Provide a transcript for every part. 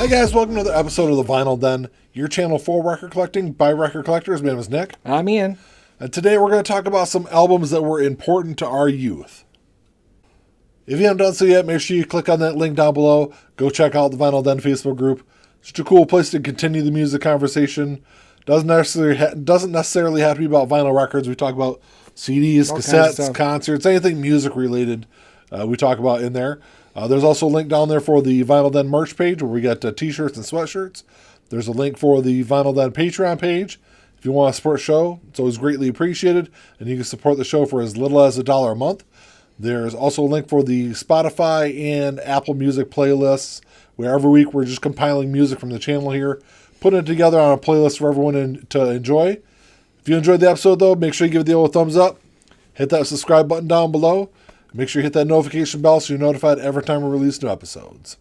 Hi guys, welcome to another episode of The Vinyl Den, your channel for record collecting by record collectors. My name is Nick. I'm Ian. And today we're going to talk about some albums that were important to our youth. If you haven't done so yet, make sure you click on that link down below. Go check out the Vinyl Den Facebook group. It's just a cool place to continue the music conversation. Doesn't necessarily have to be about vinyl records. We talk about CDs, cassettes, concerts, anything music related we talk about in there. There's also a link down there for the Vinyl Den merch page where we got t-shirts and sweatshirts. There's a link for the Vinyl Den Patreon page. If you want to support the show, it's always greatly appreciated, and you can support the show for as little as $1 a month. There's also a link for the Spotify and Apple Music playlists, where every week we're just compiling music from the channel here, putting it together on a playlist for everyone to enjoy. If you enjoyed the episode, though, make sure you give the old thumbs up. Hit that subscribe button down below. Make sure you hit that notification bell so you're notified every time we release new episodes.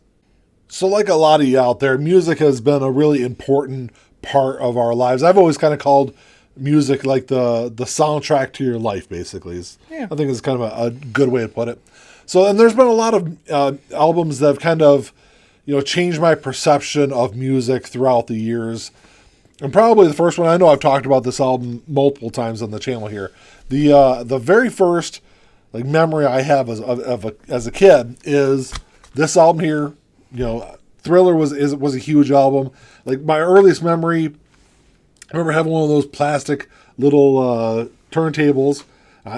So like a lot of you out there, music has been a really important part of our lives. I've always kind of called music like the soundtrack to your life, basically. I think it's kind of a good way to put it. So, and there's been a lot of albums that have kind of, changed my perception of music throughout the years. And probably the first one, I know I've talked about this album multiple times on the channel here. The very first memory I have as a kid is this album here. Thriller was a huge album. Like my earliest memory, I remember having one of those plastic little turntables,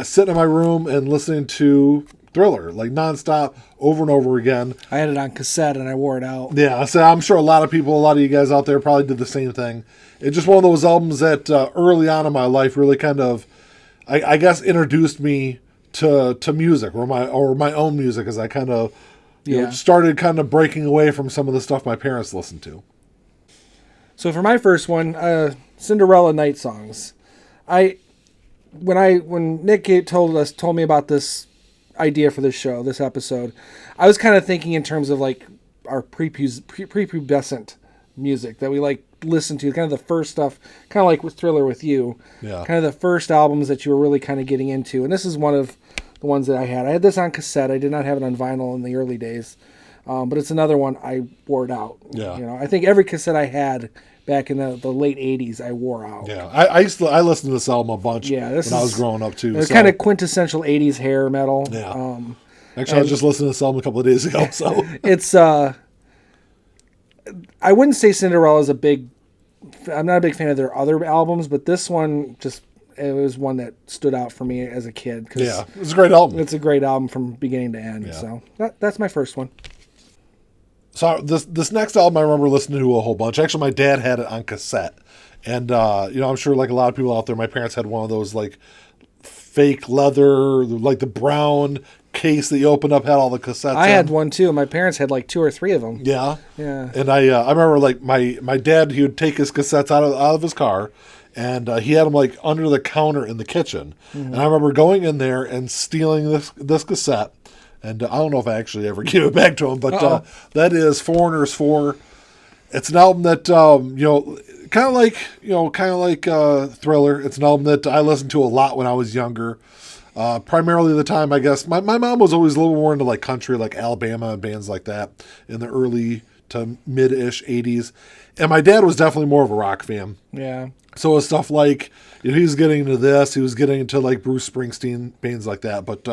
sitting in my room and listening to Thriller nonstop, over and over again. I had it on cassette and I wore it out. Yeah, so I'm sure a lot of you guys out there probably did the same thing. It's just one of those albums that early on in my life really kind of, I guess, introduced me to music or my own music as I kind of started kind of breaking away from some of the stuff my parents listened to. So for my first one, Cinderella Night Songs. When Nick told me about this idea for this show, this episode, I was kind of thinking in terms of our prepubescent music that we listen to, kind of the first stuff, kind of like with Thriller with you, kind of the first albums that you were really kind of getting into. And this is one of the ones that I had. I had this on cassette. I did not have it on vinyl in the early days, but it's another one I wore it out. Yeah, I think every cassette I had back in the late 80s, I wore out. Yeah, I listened to this album a bunch when I was growing up too. It's kind of quintessential 80s hair metal. Yeah. Actually, I was just listening to this album a couple of days ago. So it's I wouldn't say Cinderella is I'm not a big fan of their other albums, but this one it was one that stood out for me as a kid. Yeah, it's a great album. It's a great album from beginning to end. Yeah. So that's my first one. So this next album I remember listening to a whole bunch. Actually, my dad had it on cassette. And, I'm sure like a lot of people out there, my parents had one of those fake leather, the brown case that you open up, had all the cassettes. I had one too. My parents had 2 or 3 of them. Yeah. Yeah. And I remember my dad, he would take his cassettes out of his car, and he had them under the counter in the kitchen. Mm-hmm. And I remember going in there and stealing this cassette. And I don't know if I actually ever gave it back to him, but that is Foreigners 4. It's an album that kind of like Thriller. It's an album that I listened to a lot when I was younger. Primarily the time, I guess, my mom was always a little more into country, Alabama and bands like that in the early to mid-ish 80s. And my dad was definitely more of a rock fan. Yeah. So it was stuff he was getting into this. He was getting into Bruce Springsteen, bands like that. But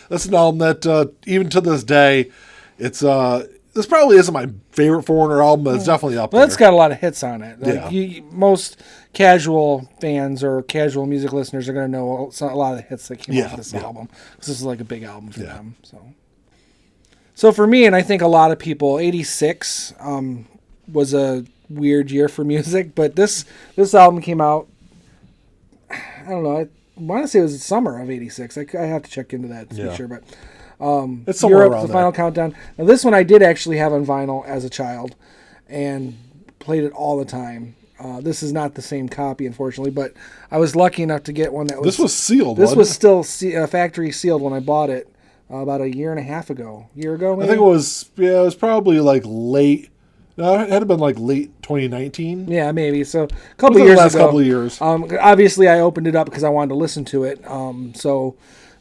that's an album that even to this day, this probably isn't my favorite Foreigner album, but it's definitely up there. Well, it's got a lot of hits on it. Most casual fans or casual music listeners are going to know a lot of the hits that came off this album. This is a big album for them. So for me, and I think a lot of people, 86 was a weird year for music, but this album came out, I don't know, I want to say it was the summer of 86. I have to check into that to be sure, but it's somewhere Europe, around the Final Countdown. Now this one I did actually have on vinyl as a child and played it all the time. This is not the same copy, unfortunately, but I was lucky enough to get one that was... This was sealed, This was still factory sealed when I bought it about a year and a half ago. Maybe? I think it was probably late... No, it had been late 2019. Yeah, maybe. So a couple years ago. Last couple of years. Obviously, I opened it up because I wanted to listen to it. So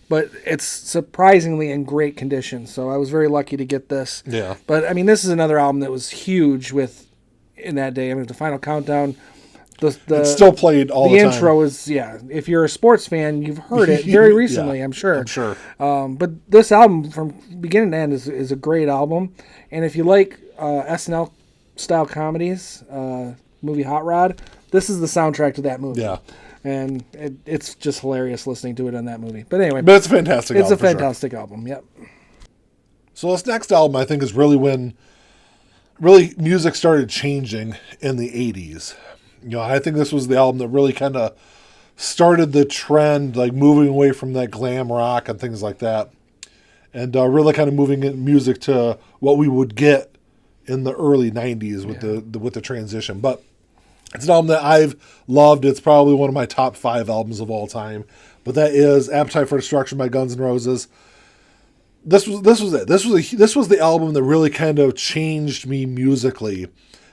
but it's surprisingly in great condition. So I was very lucky to get this. Yeah. But I mean, this is another album that was huge in that day. I mean, the Final Countdown. It's still played all the time. The intro is, if you're a sports fan, you've heard it very recently, I'm sure. I'm sure. But this album, from beginning to end, is a great album. And if you like SNL-style comedies, movie Hot Rod, this is the soundtrack to that movie. Yeah. And it's just hilarious listening to it on that movie. But anyway. But it's a fantastic album. It's a fantastic album, yep. So this next album, I think, is really when music started changing in the 80s. I think this was the album that really kind of started the trend, like moving away from that glam rock and things like that, and really kind of moving in music to what we would get in the early 90s with the transition. But it's an album that I've loved. It's probably one of my top 5 albums of all time. But that is Appetite for Destruction by Guns N' Roses. This was it. This was the album that really kind of changed me musically.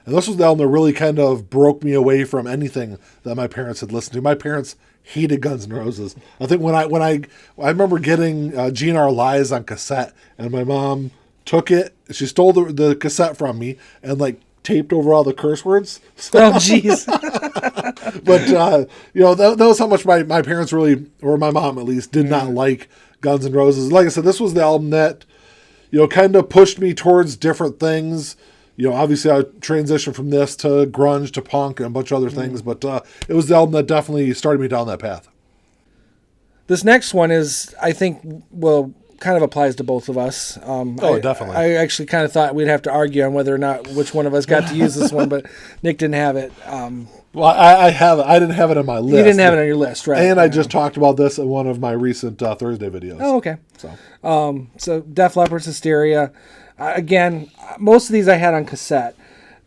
And this was the album that really kind of broke me away from anything that my parents had listened to. My parents hated Guns N' Roses. I think when I remember getting GNR Lies on cassette, and my mom took it. She stole the cassette from me and like taped over all the curse words. Oh, jeez. But that was how much my parents really, or my mom at least, did not like Guns N' Roses. Like I said, this was the album that kind of pushed me towards different things. Obviously I transitioned from this to grunge to punk and a bunch of other things, but it was the album that definitely started me down that path. This next one is, I think, kind of applies to both of us. Definitely. I actually kind of thought we'd have to argue on whether or not which one of us got to use this one, but Nick didn't have it. Well, I have it. I didn't have it on my list. You didn't have it on your list, right? And I just talked about this in one of my recent Thursday videos. Oh, okay. So Def Leppard's Hysteria. Again, most of these I had on cassette.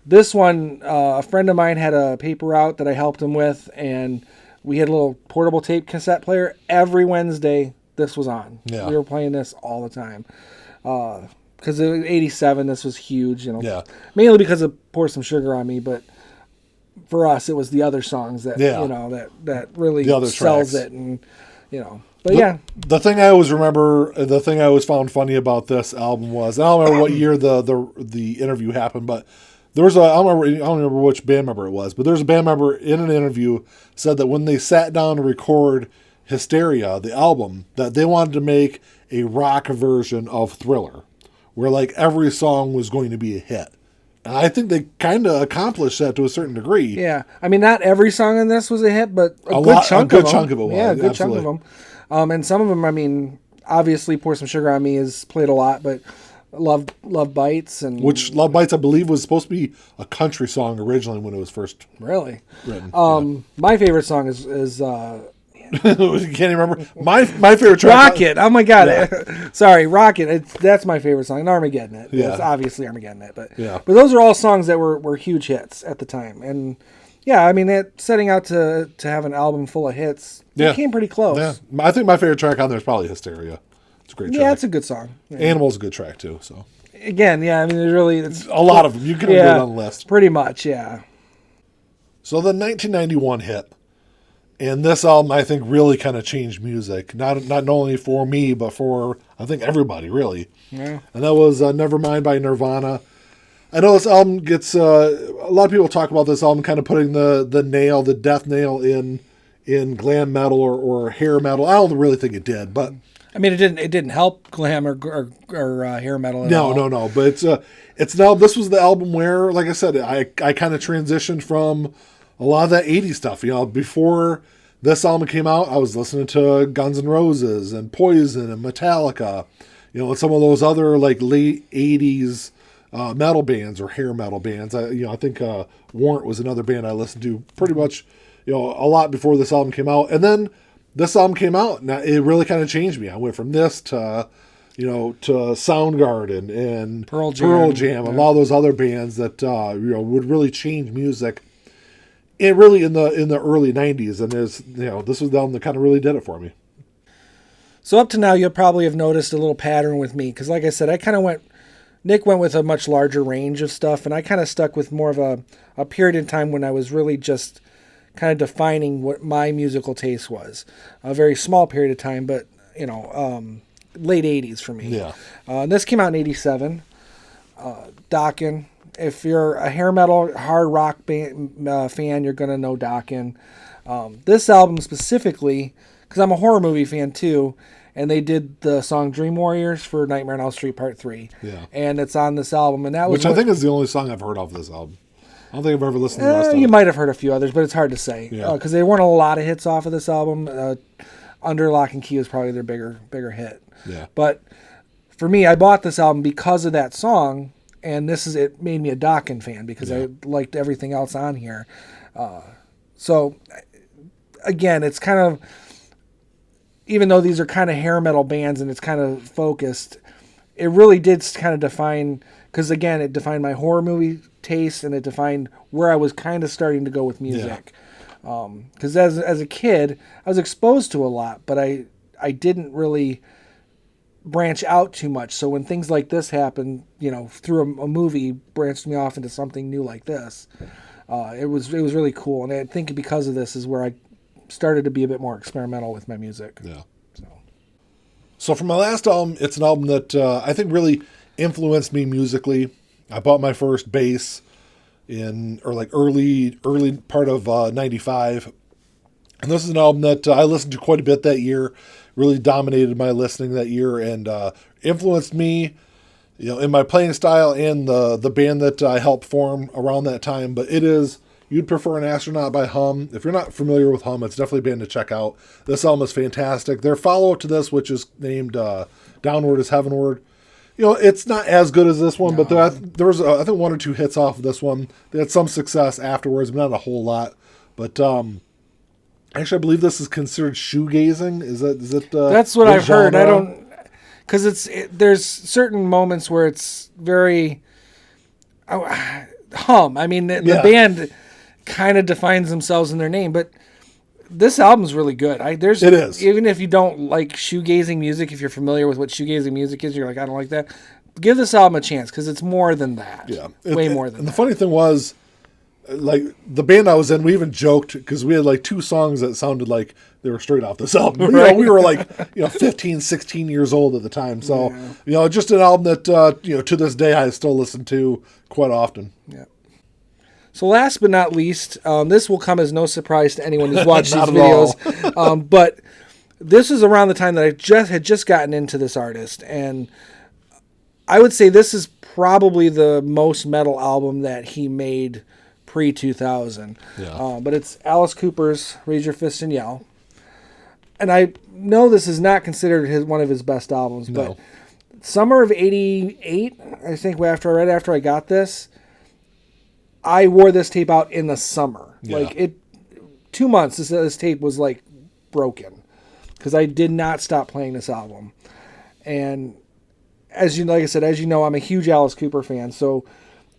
This one, a friend of mine had a paper route that I helped him with, and we had a little portable tape cassette player. Every Wednesday, this was on. Yeah. We were playing this all the time. Because it was 87, this was huge. Mainly because of Pour Some Sugar on Me, but for us, it was the other songs that that really sells it, and But the thing I always remember, the thing I always found funny about this album was, I don't remember what year the interview happened, but there was I don't remember which band member it was, but there's a band member in an interview said that when they sat down to record Hysteria, the album, that they wanted to make a rock version of Thriller, where like every song was going to be a hit. And I think they kind of accomplished that to a certain degree. Yeah. I mean, not every song in this was a hit, but a good chunk of them was. Yeah, a good chunk of them. And some of them, I mean, obviously Pour Some Sugar on Me is played a lot, but Love Bites. Which Love Bites, I believe, was supposed to be a country song originally when it was first really written. My favorite song is you can't even remember. My favorite track. Rocket. Oh my God. Yeah. Sorry, Rocket. That's my favorite song. And Armageddon It. Yeah. It's obviously Armageddon It. But those are all songs that were huge hits at the time. And yeah, I mean, setting out to have an album full of hits, it came pretty close. Yeah. I think my favorite track on there is probably Hysteria. It's a great track. Yeah, it's a good song. Yeah. Animal's a good track too. So again, I mean, it's a lot of them. You can do it on the list. Pretty much, yeah. So the 1991 hit. And this album, I think, really kind of changed music. Not only for me, but for, I think, everybody, really. Yeah. And that was Nevermind by Nirvana. I know this album gets... a lot of people talk about this album kind of putting the death nail in glam metal or hair metal. I don't really think it did, but... I mean, it didn't help glam or hair metal at all. No. But it's now... This was the album where, like I said, I kind of transitioned from... a lot of that 80s stuff. Before this album came out, I was listening to Guns N' Roses and Poison and Metallica, and some of those other like late 80s metal bands or hair metal bands. I think Warrant was another band I listened to pretty much, a lot before this album came out. And then this album came out, and it really kind of changed me. I went from this to Soundgarden and Pearl Jam and a lot of those other bands that would really change music. And really in the early 90s, and this was the album that kind of really did it for me. So up to now, you'll probably have noticed a little pattern with me, because like I said, Nick went with a much larger range of stuff, and I kind of stuck with more of a period in time when I was really just kind of defining what my musical taste was. A very small period of time, but late 80s for me. Yeah. This came out in 87. Dokken. If you're a hair metal, hard rock band, fan, you're going to know Dokken. This album specifically, because I'm a horror movie fan too, and they did the song Dream Warriors for Nightmare on Elm Street Part 3. Yeah. And it's on this album. And that was Which I think is the only song I've heard off this album. I don't think I've ever listened to the rest of it. You might have heard a few others, but it's hard to say. Yeah. Because there weren't a lot of hits off of this album. Under Lock and Key was probably their bigger hit. Yeah. But for me, I bought this album because of that song, and it made me a Dokken fan because I liked everything else on here. So, again, it's kind of, even though these are kind of hair metal bands and it's kind of focused, it really did kind of define, because again, it defined my horror movie taste and it defined where I was kind of starting to go with music. Because as a kid, I was exposed to a lot, but I didn't really branch out too much. So when things like this happen, through a movie branched me off into something new like this, it was really cool. And I think because of this is where I started to be a bit more experimental with my music. Yeah. So for my last album, it's an album that I think really influenced me musically. I bought my first bass in early part of 95. And this is an album that I listened to quite a bit that year, really dominated my listening that year, and influenced me, in my playing style and the band that I helped form around that time. But it is You'd Prefer an Astronaut by Hum. If you're not familiar with Hum, it's definitely a band to check out. This album is fantastic. Their follow-up to this, which is named Downward is Heavenward, it's not as good as this one, but there was, I think, one or two hits off of this one. They had some success afterwards, but not a whole lot. But actually, I believe this is considered shoegazing. Is it? That's what I've heard. I don't, because there's certain moments where it's very Hum. I mean, the band kind of defines themselves in their name, but this album's really good. It is. Even if you don't like shoegazing music, if you're familiar with what shoegazing music is, you're like, I don't like that. Give this album a chance because it's more than that. Yeah, way more than that. And the funny thing was, like, the band I was in, we even joked because we had two songs that sounded like they were straight off this album. Right. We were 15, 16 years old at the time. So, just an album that, to this day I still listen to quite often. Yeah. So last but not least, this will come as no surprise to anyone who's watched these videos. But this is around the time that I had just gotten into this artist. And I would say this is probably the most metal album that he made pre-2000. Yeah. But it's Alice Cooper's Raise Your Fist and Yell. And I know this is not considered one of his best albums, but summer of 88, I think right after I got this, I wore this tape out in the summer. Yeah. 2 months, this tape was broken because I did not stop playing this album. And like I said, I'm a huge Alice Cooper fan. So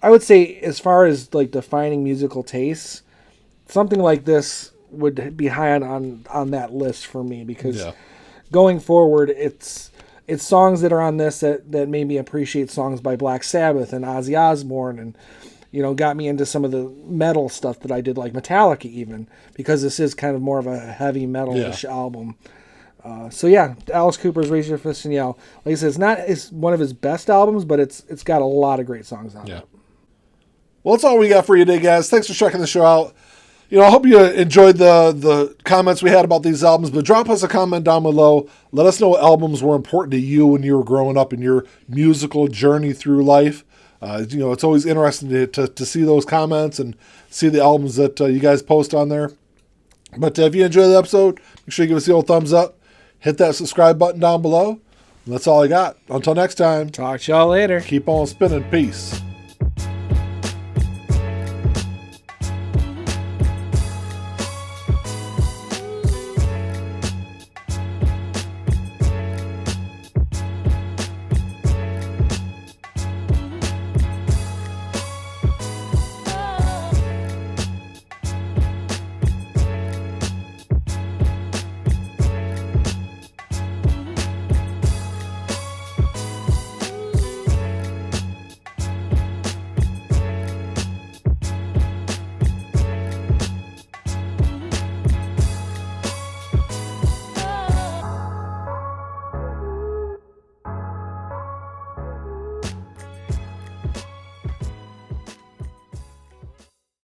I would say as far as defining musical tastes, something like this would be high on that list for me because going forward, it's songs that are on this that made me appreciate songs by Black Sabbath and Ozzy Osbourne and got me into some of the metal stuff that I did, like Metallica even, because this is kind of more of a heavy metal-ish album. Alice Cooper's Raise Your Fist and Yell. Like I said, it's one of his best albums, but it's got a lot of great songs on it. Well, that's all we got for you today, guys. Thanks for checking the show out. I hope you enjoyed the comments we had about these albums, but drop us a comment down below. Let us know what albums were important to you when you were growing up in your musical journey through life. It's always interesting to see those comments and see the albums that you guys post on there. But if you enjoyed the episode, make sure you give us the old thumbs up. Hit that subscribe button down below. And that's all I got. Until next time. Talk to y'all later. Keep on spinning. Peace.